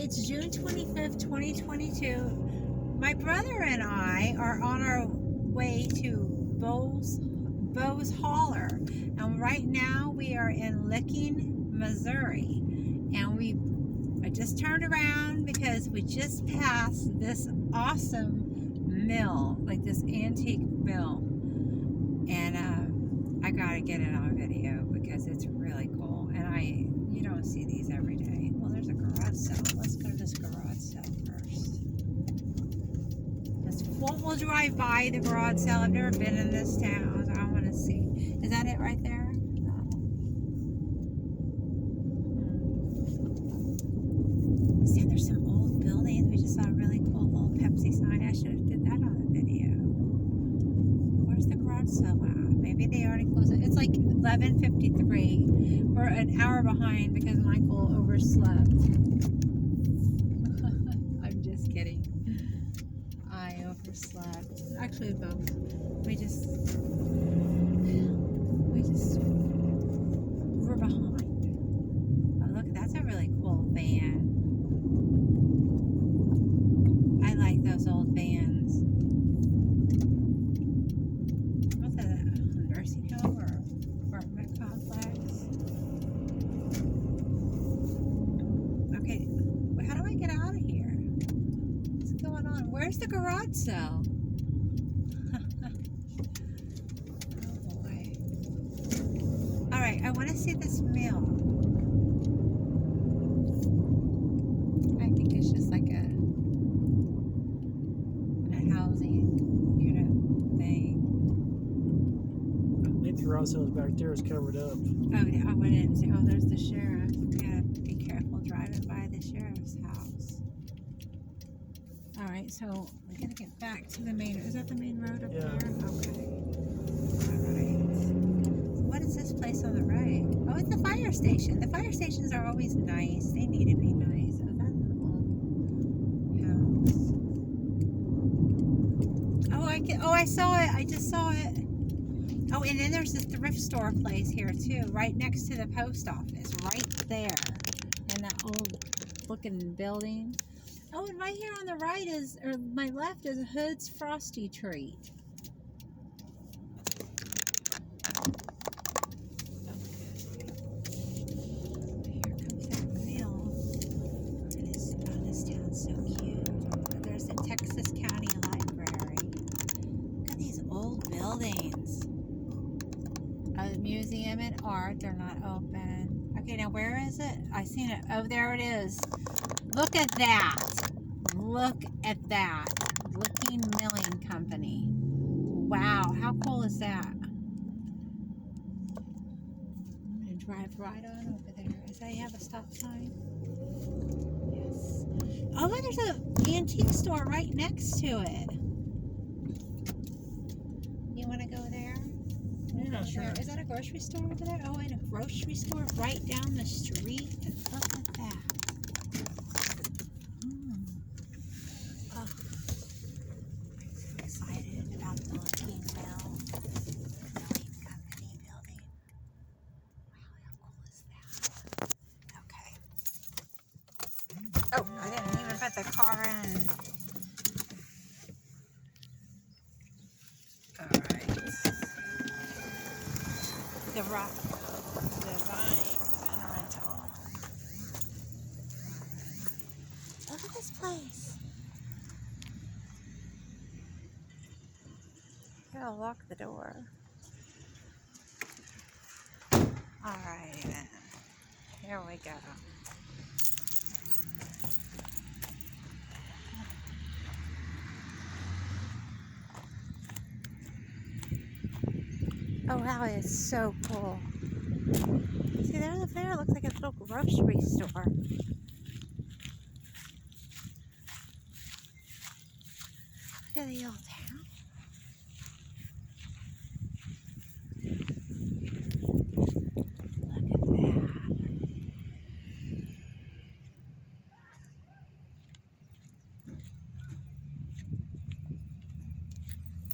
it's June 25th, 2022. My brother and I are on our way to Bowes Holler, and right now we are in Licking, Missouri, and I just turned around because we just passed this awesome mill, like this antique mill, and I gotta get it on video because it's really cool, and you don't see these every day. Well, there's a garage sale. Let's go to this garage sale first. We'll drive by the garage sale. I've never been in this town, so I want to see. Is that it right there? No. See, there's some old buildings. We just saw a really cool old Pepsi sign. I should have did that on the video. Where's the garage sale at? Maybe they already closed it. It's like 11:53. We're an hour behind because Michael overslept. I'm just kidding. I overslept. Actually, both. We're behind. Oh, look, that's a really cool van. I like those old vans. What's that? A nursing home or apartment complex? Okay, how do I get out of here? What's going on? Where's the garage sale? Oh boy. Alright, I want to see this mill. I think it's just like a housing unit thing. I think the garage sales back there is covered up. Oh, yeah, I didn't see. Oh, there's the sheriff. We gotta be careful driving by the sheriff's house. Alright, so we gotta get back to the main. Is that the main road up there? Okay. Alright. So what is this place on the right? Oh, it's the fire station. The fire stations are always nice. They need to be nice. Oh, that's an old house. Oh, I saw it. I just saw it. Oh, and then there's this thrift store place here too, right next to the post office, right there, in that old looking building. Oh, and right here on the right is, or my left is Hood's Frosty Treat. Here comes that mill. This town's so cute. There's the Texas County Library. Look at these old buildings. The Museum and Art, they're not open. Okay, now where is it? I seen it. Oh, there it is. Look at that. Look at that. Licking Milling Company. Wow, how cool is that? I'm going to drive right on over there. Does that have a stop sign? Yes. Oh, and there's an antique store right next to it. You want to go there? Yeah, sure. Is that a grocery store over there? Oh, and a grocery store right down the street. Look at that. Oh, I'm so excited about the Licking Milling Company building. Wow, how cool is that? Okay. Oh, I didn't even put the car in. Alright. The rock design rental. Look at this place. Gotta lock the door. Alright then. Here we go. Oh wow, it's so cool. See, there it looks like a little grocery store. Look at the old